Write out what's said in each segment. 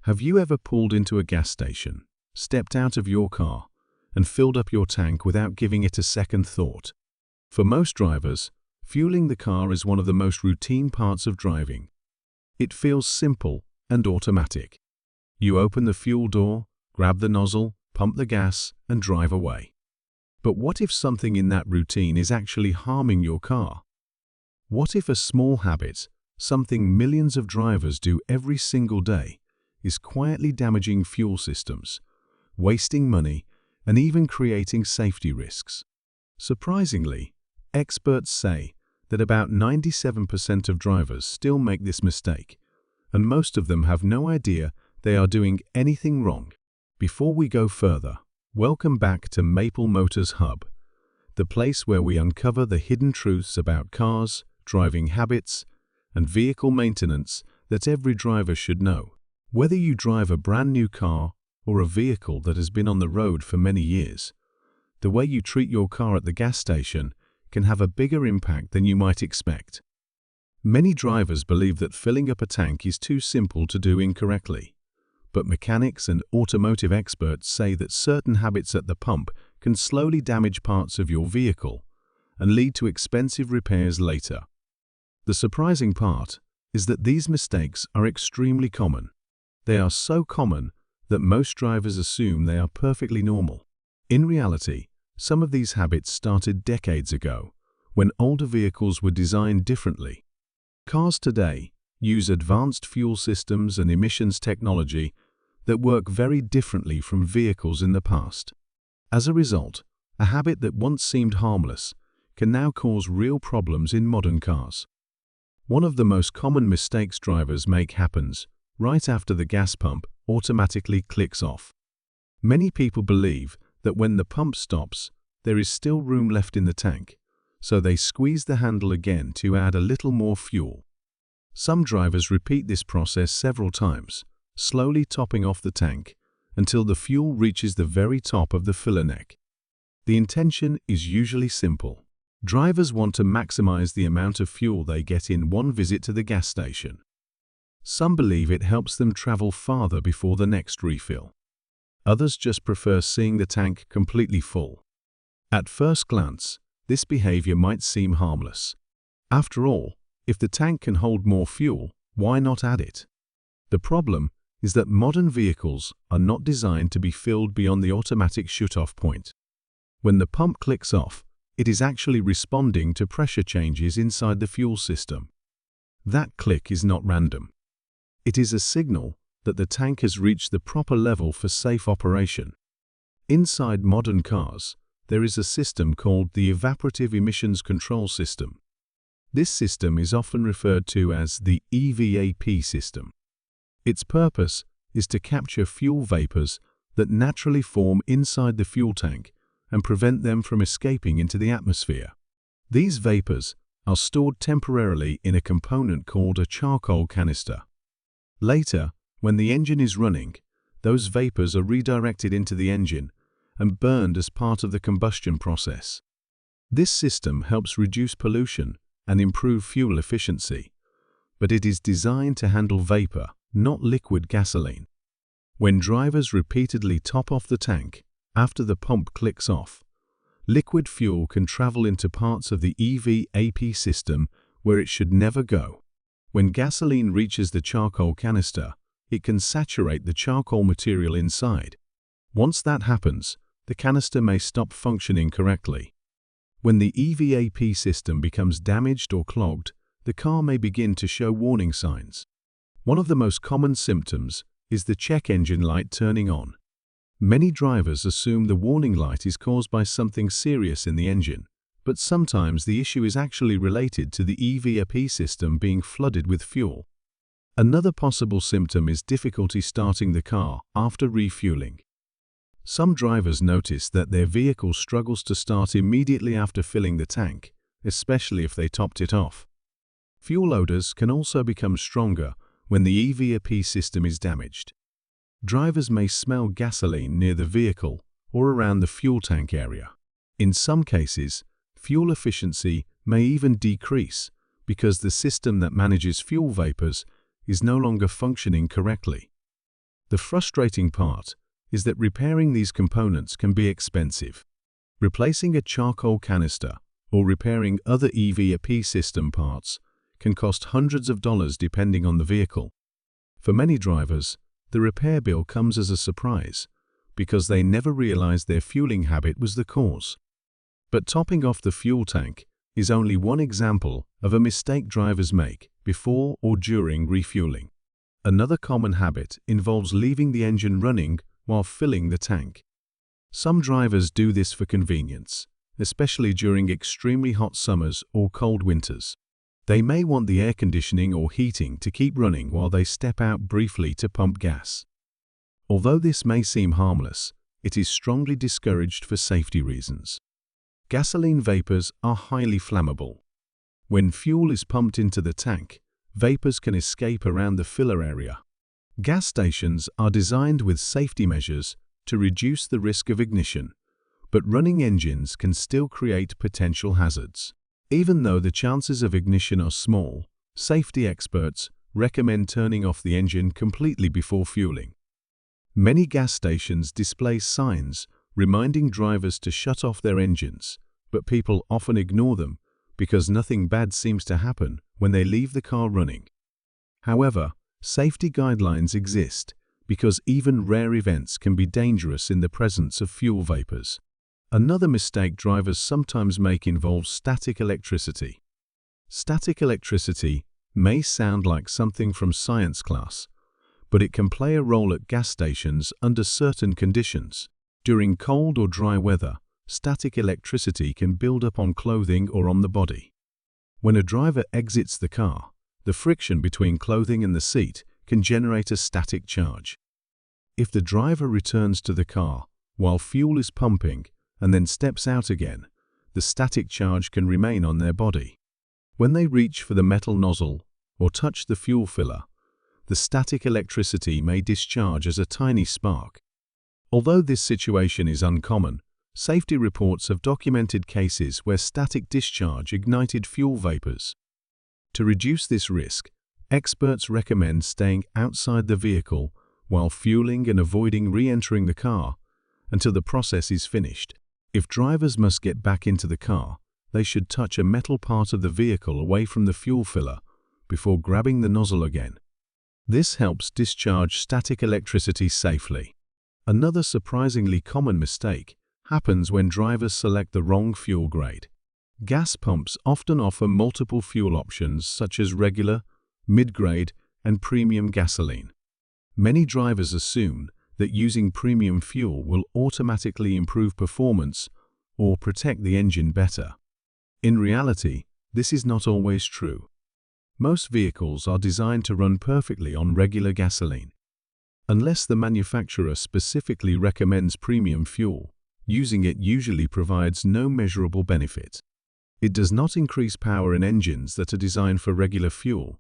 Have you ever pulled into a gas station, stepped out of your car, and filled up your tank without giving it a second thought? For most drivers, fueling the car is one of the most routine parts of driving. It feels simple and automatic. You open the fuel door, grab the nozzle, pump the gas, and drive away. But what if something in that routine is actually harming your car? What if a small habit, something millions of drivers do every single day, is quietly damaging fuel systems, wasting money, and even creating safety risks? Surprisingly, experts say that about 97% of drivers still make this mistake, and most of them have no idea they are doing anything wrong. Before we go further, welcome back to Maple Motors Hub, the place where we uncover the hidden truths about cars, driving habits, and vehicle maintenance that every driver should know. Whether you drive a brand new car or a vehicle that has been on the road for many years, the way you treat your car at the gas station can have a bigger impact than you might expect. Many drivers believe that filling up a tank is too simple to do incorrectly, but mechanics and automotive experts say that certain habits at the pump can slowly damage parts of your vehicle and lead to expensive repairs later. The surprising part is that these mistakes are extremely common. They are so common that most drivers assume they are perfectly normal. In reality, some of these habits started decades ago, when older vehicles were designed differently. Cars today use advanced fuel systems and emissions technology that work very differently from vehicles in the past. As a result, a habit that once seemed harmless can now cause real problems in modern cars. One of the most common mistakes drivers make happens right after the gas pump automatically clicks off. Many people believe that when the pump stops, there is still room left in the tank, so they squeeze the handle again to add a little more fuel. Some drivers repeat this process several times, slowly topping off the tank until the fuel reaches the very top of the filler neck. The intention is usually simple. Drivers want to maximize the amount of fuel they get in one visit to the gas station. Some believe it helps them travel farther before the next refill. Others just prefer seeing the tank completely full. At first glance, this behavior might seem harmless. After all, if the tank can hold more fuel, why not add it? The problem is that modern vehicles are not designed to be filled beyond the automatic shut-off point. When the pump clicks off, it is actually responding to pressure changes inside the fuel system. That click is not random. It is a signal that the tank has reached the proper level for safe operation. Inside modern cars, there is a system called the Evaporative Emissions Control System. This system is often referred to as the EVAP system. Its purpose is to capture fuel vapors that naturally form inside the fuel tank and prevent them from escaping into the atmosphere. These vapors are stored temporarily in a component called a charcoal canister. Later, when the engine is running, those vapors are redirected into the engine and burned as part of the combustion process. This system helps reduce pollution and improve fuel efficiency, but it is designed to handle vapor, not liquid gasoline. When drivers repeatedly top off the tank after the pump clicks off, liquid fuel can travel into parts of the EVAP system where it should never go. When gasoline reaches the charcoal canister, it can saturate the charcoal material inside. Once that happens, the canister may stop functioning correctly. When the EVAP system becomes damaged or clogged, the car may begin to show warning signs. One of the most common symptoms is the check engine light turning on. Many drivers assume the warning light is caused by something serious in the engine, but sometimes the issue is actually related to the EVAP system being flooded with fuel. Another possible symptom is difficulty starting the car after refueling. Some drivers notice that their vehicle struggles to start immediately after filling the tank, especially if they topped it off. Fuel odors can also become stronger when the EVAP system is damaged. Drivers may smell gasoline near the vehicle or around the fuel tank area. In some cases, fuel efficiency may even decrease because the system that manages fuel vapors is no longer functioning correctly. The frustrating part is that repairing these components can be expensive. Replacing a charcoal canister or repairing other EVAP system parts can cost hundreds of dollars depending on the vehicle. For many drivers, the repair bill comes as a surprise because they never realized their fueling habit was the cause. But topping off the fuel tank is only one example of a mistake drivers make before or during refueling. Another common habit involves leaving the engine running while filling the tank. Some drivers do this for convenience, especially during extremely hot summers or cold winters. They may want the air conditioning or heating to keep running while they step out briefly to pump gas. Although this may seem harmless, it is strongly discouraged for safety reasons. Gasoline vapors are highly flammable. When fuel is pumped into the tank, vapors can escape around the filler area. Gas stations are designed with safety measures to reduce the risk of ignition, but running engines can still create potential hazards. Even though the chances of ignition are small, safety experts recommend turning off the engine completely before fueling. Many gas stations display signs reminding drivers to shut off their engines, but people often ignore them because nothing bad seems to happen when they leave the car running. However, safety guidelines exist because even rare events can be dangerous in the presence of fuel vapors. Another mistake drivers sometimes make involves static electricity. Static electricity may sound like something from science class, but it can play a role at gas stations under certain conditions. During cold or dry weather, static electricity can build up on clothing or on the body. When a driver exits the car, the friction between clothing and the seat can generate a static charge. If the driver returns to the car while fuel is pumping and then steps out again, the static charge can remain on their body. When they reach for the metal nozzle or touch the fuel filler, the static electricity may discharge as a tiny spark. Although this situation is uncommon, safety reports have documented cases where static discharge ignited fuel vapors. To reduce this risk, experts recommend staying outside the vehicle while fueling and avoiding re-entering the car until the process is finished. If drivers must get back into the car, they should touch a metal part of the vehicle away from the fuel filler before grabbing the nozzle again. This helps discharge static electricity safely. Another surprisingly common mistake happens when drivers select the wrong fuel grade. Gas pumps often offer multiple fuel options such as regular, mid-grade, and premium gasoline. Many drivers assume that using premium fuel will automatically improve performance or protect the engine better. In reality, this is not always true. Most vehicles are designed to run perfectly on regular gasoline. Unless the manufacturer specifically recommends premium fuel, using it usually provides no measurable benefit. It does not increase power in engines that are designed for regular fuel,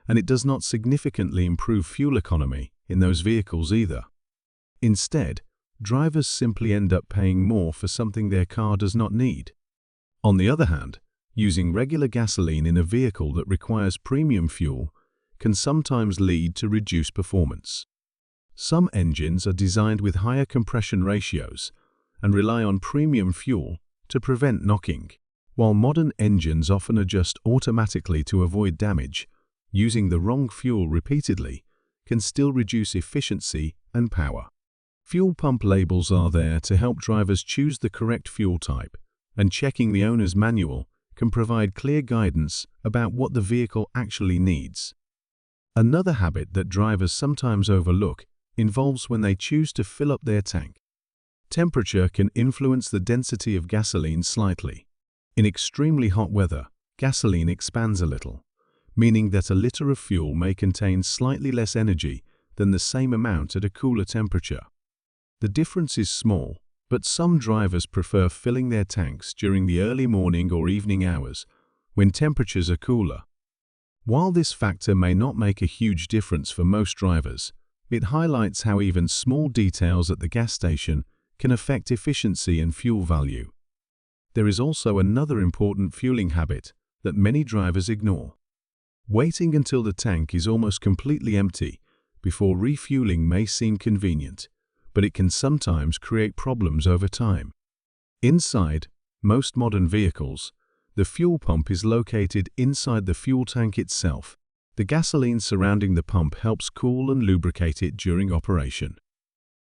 and it does not significantly improve fuel economy in those vehicles either. Instead, drivers simply end up paying more for something their car does not need. On the other hand, using regular gasoline in a vehicle that requires premium fuel can sometimes lead to reduced performance. Some engines are designed with higher compression ratios and rely on premium fuel to prevent knocking. While modern engines often adjust automatically to avoid damage, using the wrong fuel repeatedly can still reduce efficiency and power. Fuel pump labels are there to help drivers choose the correct fuel type, and checking the owner's manual can provide clear guidance about what the vehicle actually needs. Another habit that drivers sometimes overlook involves when they choose to fill up their tank. Temperature can influence the density of gasoline slightly. In extremely hot weather, gasoline expands a little, meaning that a liter of fuel may contain slightly less energy than the same amount at a cooler temperature. The difference is small, but some drivers prefer filling their tanks during the early morning or evening hours when temperatures are cooler. While this factor may not make a huge difference for most drivers, it highlights how even small details at the gas station can affect efficiency and fuel value. There is also another important fueling habit that many drivers ignore. Waiting until the tank is almost completely empty before refueling may seem convenient, but it can sometimes create problems over time. Inside most modern vehicles, the fuel pump is located inside the fuel tank itself. The gasoline surrounding the pump helps cool and lubricate it during operation.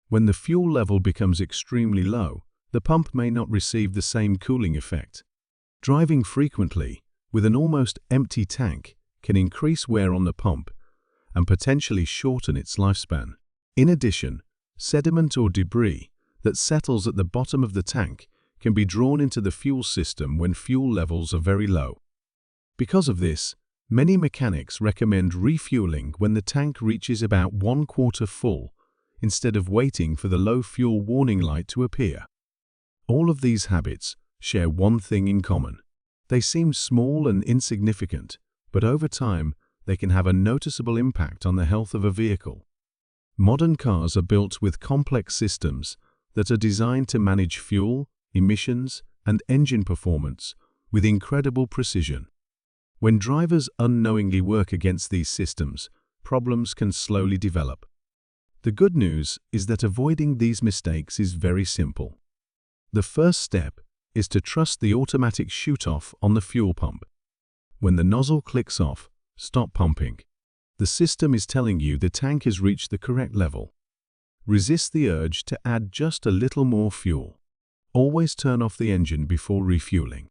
When the fuel level becomes extremely low, the pump may not receive the same cooling effect. Driving frequently with an almost empty tank can increase wear on the pump and potentially shorten its lifespan. In addition, sediment or debris that settles at the bottom of the tank can be drawn into the fuel system when fuel levels are very low. Because of this, many mechanics recommend refueling when the tank reaches about 1/4 full, instead of waiting for the low fuel warning light to appear. All of these habits share one thing in common. They seem small and insignificant, but over time, they can have a noticeable impact on the health of a vehicle. Modern cars are built with complex systems that are designed to manage fuel, emissions, and engine performance with incredible precision. When drivers unknowingly work against these systems, problems can slowly develop. The good news is that avoiding these mistakes is very simple. The first step is to trust the automatic shoot-off on the fuel pump. When the nozzle clicks off, stop pumping. The system is telling you the tank has reached the correct level. Resist the urge to add just a little more fuel. Always turn off the engine before refueling.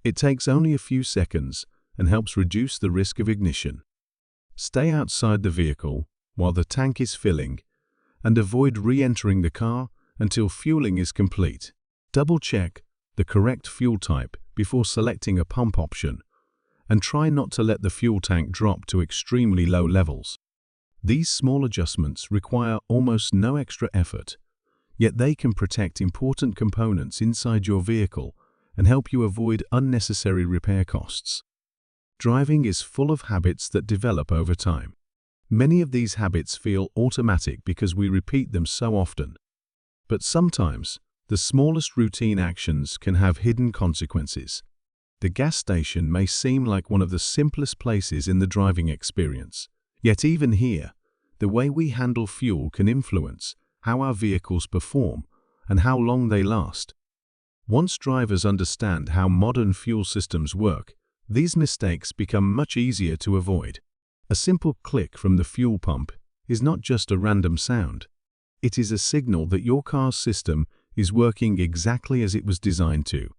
It takes only a few seconds and helps reduce the risk of ignition. Stay outside the vehicle while the tank is filling and avoid re-entering the car until fueling is complete. Double-check the correct fuel type before selecting a pump option and try not to let the fuel tank drop to extremely low levels. These small adjustments require almost no extra effort, yet they can protect important components inside your vehicle and help you avoid unnecessary repair costs. Driving is full of habits that develop over time. Many of these habits feel automatic because we repeat them so often. But sometimes, the smallest routine actions can have hidden consequences. The gas station may seem like one of the simplest places in the driving experience. Yet even here, the way we handle fuel can influence how our vehicles perform and how long they last. Once drivers understand how modern fuel systems work, these mistakes become much easier to avoid. A simple click from the fuel pump is not just a random sound. It is a signal that your car's system is working exactly as it was designed to.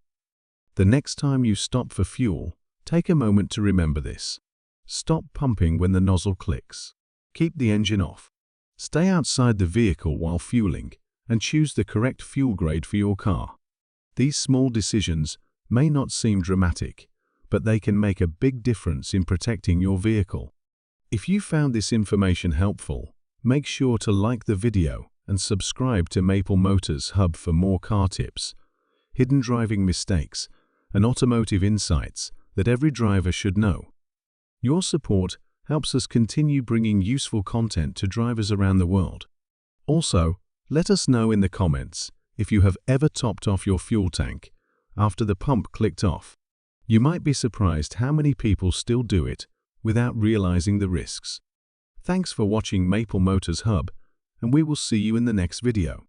The next time you stop for fuel, take a moment to remember this. Stop pumping when the nozzle clicks. Keep the engine off. Stay outside the vehicle while fueling and choose the correct fuel grade for your car. These small decisions may not seem dramatic, but they can make a big difference in protecting your vehicle. If you found this information helpful, make sure to like the video and subscribe to Maple Motors Hub for more car tips, hidden driving mistakes, and automotive insights that every driver should know. Your support helps us continue bringing useful content to drivers around the world. Also, let us know in the comments if you have ever topped off your fuel tank after the pump clicked off. You might be surprised how many people still do it without realizing the risks. Thanks for watching Maple Motors Hub, and we will see you in the next video.